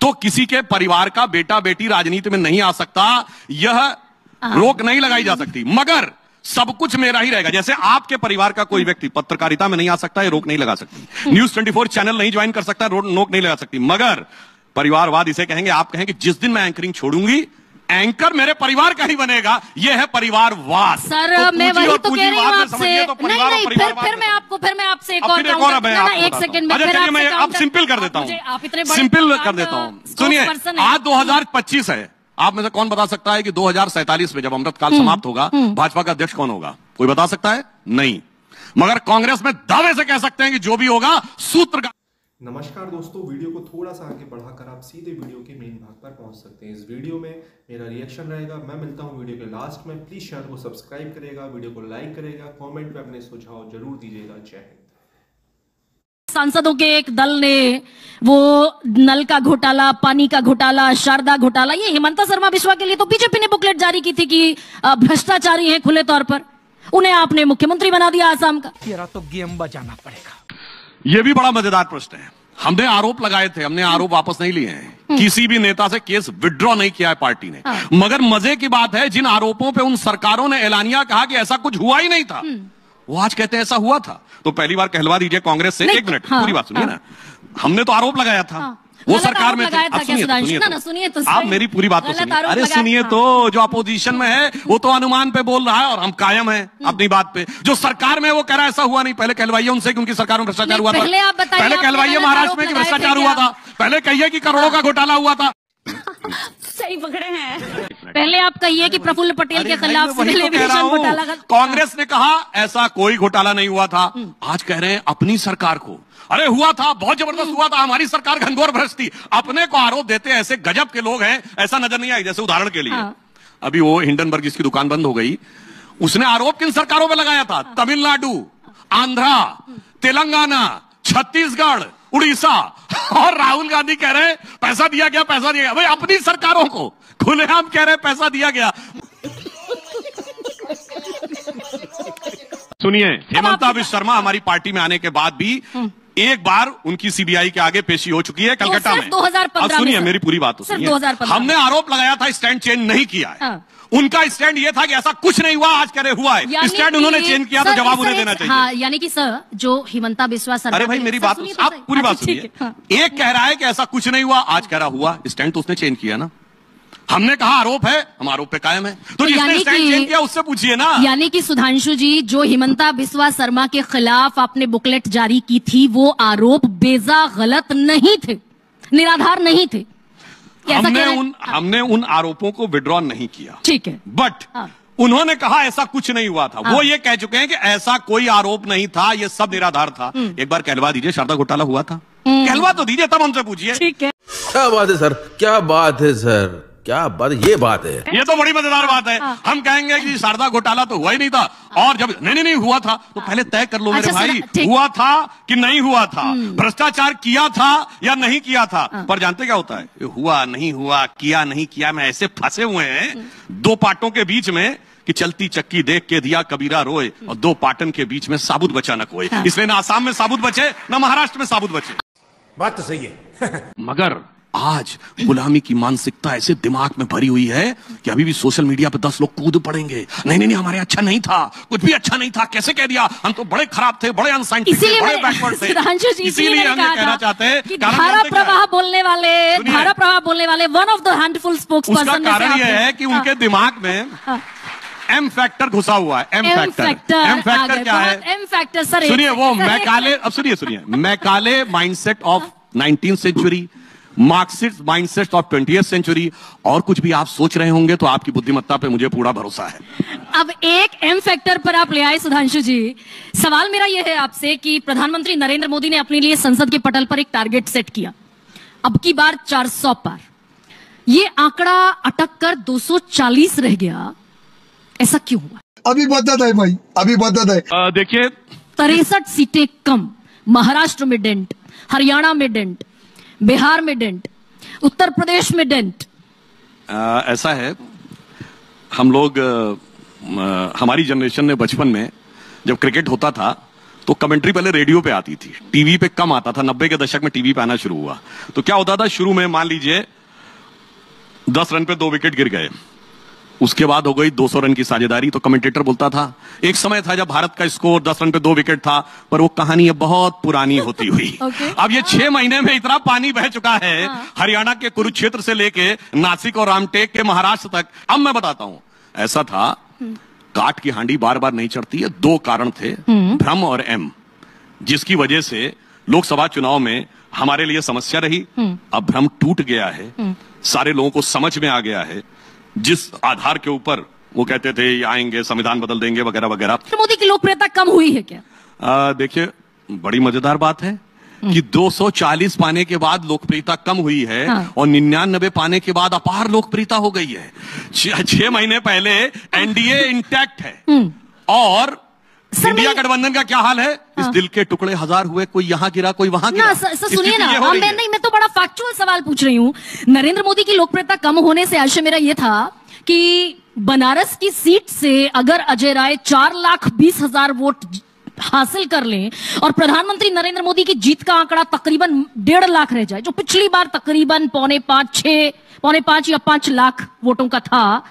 तो किसी के परिवार का बेटा बेटी राजनीति में नहीं आ सकता, यह रोक नहीं लगाई जा सकती। मगर सब कुछ मेरा ही रहेगा। जैसे आपके परिवार का कोई व्यक्ति पत्रकारिता में नहीं आ सकता, ये रोक नहीं लगा सकती। न्यूज़ 24 चैनल नहीं ज्वाइन कर सकता, रोक नहीं लगा सकती। मगर परिवारवाद इसे कहेंगे, आप कहेंगे जिस दिन मैं एंकरिंग छोड़ूंगी, एंकर मेरे परिवार का ही बनेगा, यह है परिवारवाद। सर तो मैं वही तो कह रही हूँ आपसे। तो नहीं, फिर मैं आपसे एक और एक सेकंड में चलिए मैं अब सिंपल कर देता हूँ, सिंपल कर देता हूँ। सुनिए, आज 2025 है। आप में से कौन बता सकता है कि 2047 में जब अमृतकाल समाप्त होगा, भाजपा का अध्यक्ष कौन होगा? कोई बता सकता है? नहीं। मगर कांग्रेस में दावे से कह सकते हैं कि जो भी होगा सूत्र का। नमस्कार दोस्तों, वीडियो को थोड़ा सा आगे बढ़ाकर आप सीधे वीडियो के मेन भाग पर पहुंच सकते हैं। इस वीडियो में मेरा रिएक्शन रहेगा। मैं मिलता हूं वीडियो के लास्ट में। प्लीज चैनल को सब्सक्राइब करेगा, वीडियो को लाइक करेगा, कमेंट में अपने सुझाव जरूर दीजिएगा। जय हिंद। सांसदों के एक दल ने वो नल का घोटाला, पानी का घोटाला, शारदा घोटाला, ये हिमंता शर्मा बिश्वा के लिए तो बीजेपी ने बुकलेट जारी की थी कि भ्रष्टाचारी हैं खुले तौर पर। उन्हें आपने मुख्यमंत्री बना दिया आसाम का। तेरा तो गेम बजाना पड़ेगा। यह भी बड़ा मजेदार प्रश्न है। हमने आरोप लगाए थे, हमने आरोप वापस नहीं लिए हैं। किसी भी नेता से केस विड्रॉ नहीं किया है पार्टी ने। मगर मजे की बात है, जिन आरोपों पे उन सरकारों ने ऐलानिया कहा कि ऐसा कुछ हुआ ही नहीं था, वो आज कहते हैं ऐसा हुआ था। तो पहली बार कहलवा दीजिए कांग्रेस से। एक मिनट, पूरी बात सुनिए ना। हमने तो आरोप लगाया था, वो सरकार में सुनिए तो आप मेरी पूरी बात तो सुनिए। अरे सुनिए तो, जो अपोजिशन में है वो तो अनुमान पे बोल रहा है और हम कायम हैं अपनी बात पे। जो सरकार में वो कह रहा है ऐसा हुआ नहीं। पहले कहलवाइए उनसे कि उनकी सरकार में भ्रष्टाचार हुआ था। पहले कहलवाइए महाराष्ट्र में कि भ्रष्टाचार हुआ था। पहले कहिए कि करोड़ों का घोटाला हुआ था। सही पकड़े हैं। पहले आप कहिए कि प्रफुल्ल पटेल के खिलाफ घोटाला। कांग्रेस ने कहा ऐसा कोई घोटाला नहीं हुआ था। आज कह रहे हैं अपनी सरकार को, अरे हुआ था, बहुत जबरदस्त हुआ था, हमारी सरकार घनघोर भ्रष्ट थी। अपने को आरोप देते ऐसे गजब के लोग हैं, ऐसा नजर नहीं आई। जैसे उदाहरण के लिए अभी वो हिंडनबर्ग जिसकी दुकान बंद हो गई, उसने आरोप किन सरकारों पे लगाया था? तमिलनाडु, आंध्रा, तेलंगाना, छत्तीसगढ़, उड़ीसा। और राहुल गांधी कह रहे पैसा दिया गया, पैसा दिया गया। भाई अपनी सरकारों को खुलेआम कह रहे पैसा दिया गया। सुनिए, हेमंता बिश्वा शर्मा हमारी पार्टी में आने के बाद भी एक बार उनकी सीबीआई के आगे पेशी हो चुकी है कलकत्ता में। 2015 अब सुनिए मेरी पूरी बात तो सुनिए। हमने आरोप लगाया था, स्टैंड चेंज नहीं किया है। उनका स्टैंड ये था कि ऐसा कुछ नहीं हुआ, आज कह रहे हुआ है। स्टैंड उन्होंने चेंज किया तो जवाब उन्हें देना चाहिए। हाँ, यानी कि सर जो हिमंता बिश्वा शर्मा। अरे भाई मेरी बात आप पूरी बात सुनिए। एक कह रहा है कि ऐसा कुछ नहीं हुआ, आज कह रहा हुआ। स्टैंड तो उसने चेंज किया ना। हमने कहा आरोप है, हम आरोप पे कायम है। तो जिसने स्टैंड चेंज किया उससे पूछिए ना। यानी कि सुधांशु जी, जो हिमंता बिश्वा शर्मा के खिलाफ आपने बुकलेट जारी की थी, वो आरोप बेजा गलत नहीं थे, निराधार नहीं थे। हमने उन आरोपों को विड्रॉ नहीं किया, ठीक है। बट उन्होंने कहा ऐसा कुछ नहीं हुआ था। वो ये कह चुके हैं कि ऐसा कोई आरोप नहीं था, ये सब निराधार था। एक बार कहलवा दीजिए शारदा घोटाला हुआ था, कहलवा तो दीजिए, तब हमसे पूछिए। ठीक है। क्या बात है सर, क्या बात है सर, क्या बात, ये बात है। ये तो बड़ी मजेदार बात है। हम कहेंगे कि शारदा घोटाला तो हुआ ही नहीं था, और जब नहीं हुआ था तो पहले तय कर लो मेरे भाई, हुआ था कि नहीं हुआ था, भ्रष्टाचार किया था या नहीं किया था। पर जानते क्या होता है, हुआ नहीं हुआ, किया नहीं किया में ऐसे फंसे हुए हैं दो पाटों के बीच में कि चलती चक्की देख के दिया कबीरा रोए, और दो पाटन के बीच में साबुत बचा न कोई। इसलिए ना आसाम में साबुत बचे, ना महाराष्ट्र में साबुत बचे। बात तो सही है। मगर आज गुलामी की मानसिकता ऐसे दिमाग में भरी हुई है कि अभी भी सोशल मीडिया पे 10 लोग कूद पड़ेंगे, नहीं हमारे अच्छा नहीं था, कुछ भी अच्छा नहीं था, कैसे कह दिया, हम तो बड़े खराब थे, बड़े अनसाइंटिफिक थे, बड़े बैकवर्ड थे। इसीलिए हम ये कहना चाहते हैं धारा प्रवाह बोलने वाले one of the handful spokesperson. उसका कारण यह है कि उनके दिमाग में एम फैक्टर घुसा हुआ है। एम फैक्टर क्या है? एम फैक्टर सर सुनिए, वो मैकाले, अब सुनिए Macaulay mindset of 19th century, Marxist mindset of 20th century, और कुछ भी आप सोच रहे होंगे तो आपकी बुद्धिमत्ता पे मुझे पूरा भरोसा है। अब एक एम फैक्टर पर आप ले आए सुधांशु जी। सवाल मेरा यह है आपसे कि प्रधानमंत्री नरेंद्र मोदी ने अपने लिए संसद के पटल पर एक टारगेट सेट किया, अब की बार 400 पार। ये आंकड़ा अटक कर 240 रह गया, ऐसा क्यों हुआ? अभी बदत है भाई, अभी बदत है। देखिए 63 सीटें कम, महाराष्ट्र में डेंट, हरियाणा में डेंट, बिहार में डेंट, उत्तर प्रदेश में डेंट। ऐसा है, हम लोग हमारी जनरेशन ने बचपन में जब क्रिकेट होता था तो कमेंट्री पहले रेडियो पे आती थी, टीवी पे कम आता था। 90 के दशक में टीवी पे आना शुरू हुआ। तो क्या होता था, शुरू में मान लीजिए 10 रन पे 2 विकेट गिर गए, उसके बाद हो गई 200 रन की साझेदारी, तो कमेंटेटर बोलता था एक समय था जब भारत का स्कोर 10 रन पे 2 विकेट था, पर वो कहानी अब बहुत पुरानी होती हुई। अब ये 6 महीने में इतना पानी बह चुका है, हरियाणा के कुरुक्षेत्र से लेके नासिक और रामटेक के महाराष्ट्र तक। अब मैं बताता हूं, ऐसा था काट की हांडी बार बार नहीं चढ़ती है। 2 कारण थे, भ्रम और एम, जिसकी वजह से लोकसभा चुनाव में हमारे लिए समस्या रही। अब भ्रम टूट गया है, सारे लोगों को समझ में आ गया है जिस आधार के ऊपर वो कहते थे ये आएंगे संविधान बदल देंगे वगैरह वगैरह। मोदी की लोकप्रियता कम हुई है क्या? देखिए, बड़ी मजेदार बात है कि 240 पाने के बाद लोकप्रियता कम हुई है, और 99 पाने के बाद अपार लोकप्रियता हो गई है। 6 महीने पहले एनडीए इंटैक्ट है, और इंडिया गठबंधन का क्या हाल है? इस दिल के टुकड़े हजार हुए, कोई यहां गिरा कोई वहां गिरा। सुनिए ना, मैं तो बड़ा फैक्चुअल सवाल पूछ रही हूँ। नरेंद्र मोदी की लोकप्रियता कम होने से आशय मेरा यह था कि बनारस की सीट से अगर अजय राय 4,20,000 वोट हासिल कर लें और प्रधानमंत्री नरेंद्र मोदी की जीत का आंकड़ा तकरीबन 1.5 लाख रह जाए, जो पिछली बार तकरीबन 4.5 या 5 लाख वोटों का था,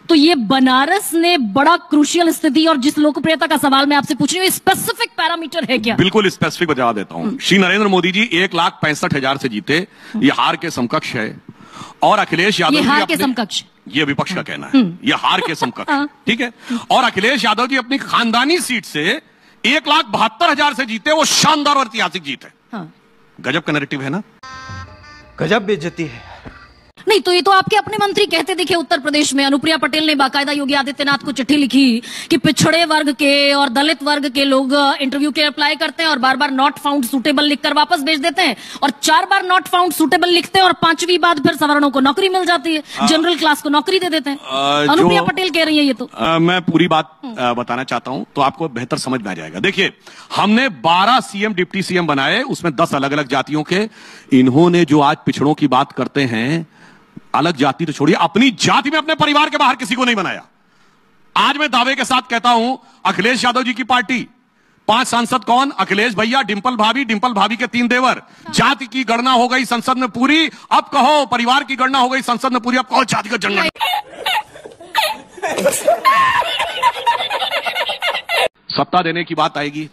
तो ये बनारस ने बड़ा क्रूशियल स्थिति। और जिस लोकप्रियता का सवाल मैं आपसे पूछ रही हूँ, स्पेसिफिक पैरामीटर है क्या? बिल्कुल स्पेसिफिक जवाब देता हूं। श्री नरेंद्र मोदी जी 1,65,000 से जीते, ये हार के समकक्ष है। और अखिलेश यादव, ये हार के समकक्ष, ये विपक्ष का कहना है, ये हार के समकक्ष, ठीक है। और अखिलेश यादव जी अपनी खानदानी सीट से 1,72,000 से जीते, वो शानदार और ऐतिहासिक जीत है। गजब का नैरेटिव है ना? गजब बेइज्जती है। नहीं तो ये तो आपके अपने मंत्री कहते दिखे। उत्तर प्रदेश में अनुप्रिया पटेल ने बाकायदा योगी आदित्यनाथ को चिट्ठी लिखी कि पिछड़े वर्ग के और दलित वर्ग के लोग इंटरव्यू के अप्लाई करते हैं और बार बार नॉट फाउंड सूटेबल लिखकर वापस भेज देते हैं, और 4 बार नॉट फाउंड सूटेबल लिखते हैं और 5वीं बार फिर सवर्णों को नौकरी मिल जाती है, जनरल क्लास को नौकरी दे देते हैं। अनुप्रिया पटेल कह रही है ये तो। मैं पूरी बात बताना चाहता हूं तो आपको बेहतर समझ में आ जाएगा। देखिए, हमने 12 सीएम डिप्टी सीएम बनाए, उसमें 10 अलग अलग जातियों के। इन्होंने जो आज पिछड़ों की बात करते हैं, अलग जाति तो छोड़िए, अपनी जाति में अपने परिवार के बाहर किसी को नहीं बनाया। आज मैं दावे के साथ कहता हूं, अखिलेश यादव जी की पार्टी 5 सांसद कौन? अखिलेश भैया, डिंपल भाभी के 3 देवर। जाति की गणना हो गई संसद में पूरी, अब कहो परिवार की गणना हो गई संसद में पूरी, अब कहो जाति का जनगणना। सत्ता देने की बात आएगी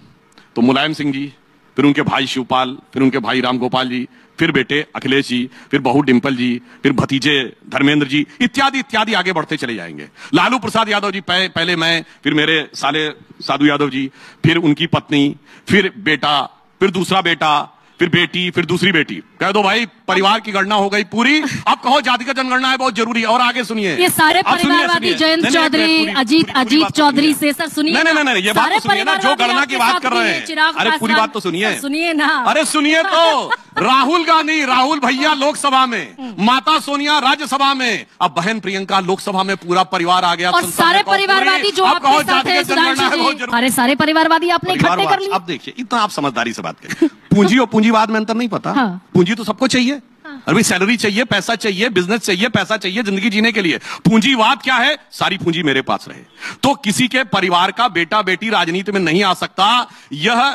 तो मुलायम सिंह जी, फिर उनके भाई शिवपाल, फिर उनके भाई रामगोपाल जी, फिर बेटे अखिलेश जी, फिर बहू डिंपल जी, फिर भतीजे धर्मेंद्र जी, इत्यादि इत्यादि आगे बढ़ते चले जाएंगे। लालू प्रसाद यादव जी, पहले मैं, फिर मेरे साले साधु यादव जी, फिर उनकी पत्नी, फिर बेटा, फिर दूसरा बेटा, फिर बेटी, फिर दूसरी बेटी। कह दो भाई परिवार की गणना हो गई पूरी, अब कहो जाति का जनगणना है बहुत जरूरी है। और आगे सुनिए, ये सारे परिवारवादी जयंत चौधरी, अजीत चौधरी से सर सुनिए। नहीं, ये बात तो सुनिए ना, जो गणना की बात कर रहे हैं। अरे पूरी बात तो सुनिए ना। अरे सुनिए तो, राहुल गांधी, राहुल भैया लोकसभा में, माता सोनिया राज्यसभा में, अब बहन प्रियंका लोकसभा में, पूरा परिवार आ गया। और सारे परिवारवादी जो आपके साथ हैं, सुधांशु जी, सारे परिवारवादी आपने इकट्ठे कर लिए। अब देखिए, इतना आप समझदारी से बात करें। पूंजी और पूंजीवाद में अंतर नहीं पता। पूंजी तो सबको चाहिए, अरे सैलरी चाहिए, पैसा चाहिए, बिजनेस चाहिए, पैसा चाहिए जिंदगी जीने के लिए। पूंजीवाद क्या है? सारी पूंजी मेरे पास रहे। तो किसी के परिवार का बेटा बेटी राजनीति में नहीं आ सकता, यह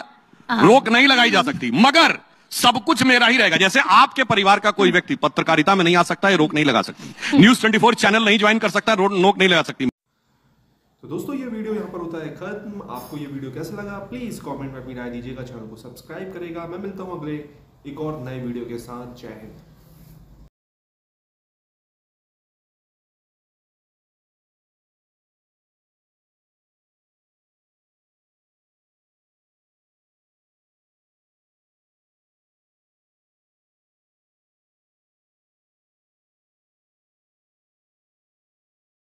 रोक नहीं लगाई जा सकती, मगर सब कुछ मेरा ही रहेगा। जैसे आपके परिवार का कोई व्यक्ति पत्रकारिता में नहीं आ सकता, ये रोक नहीं लगा सकती। न्यूज 24 चैनल नहीं ज्वाइन कर सकता, रोक नहीं लगा सकती। तो दोस्तों, ये वीडियो यहाँ पर होता है खत्म। आपको ये वीडियो कैसा लगा प्लीज कमेंट में अपनी राय दीजिएगा, चैनल को सब्सक्राइब करेगा। मैं मिलता हूँ अगले एक और नए वीडियो के साथ। जय हिंद।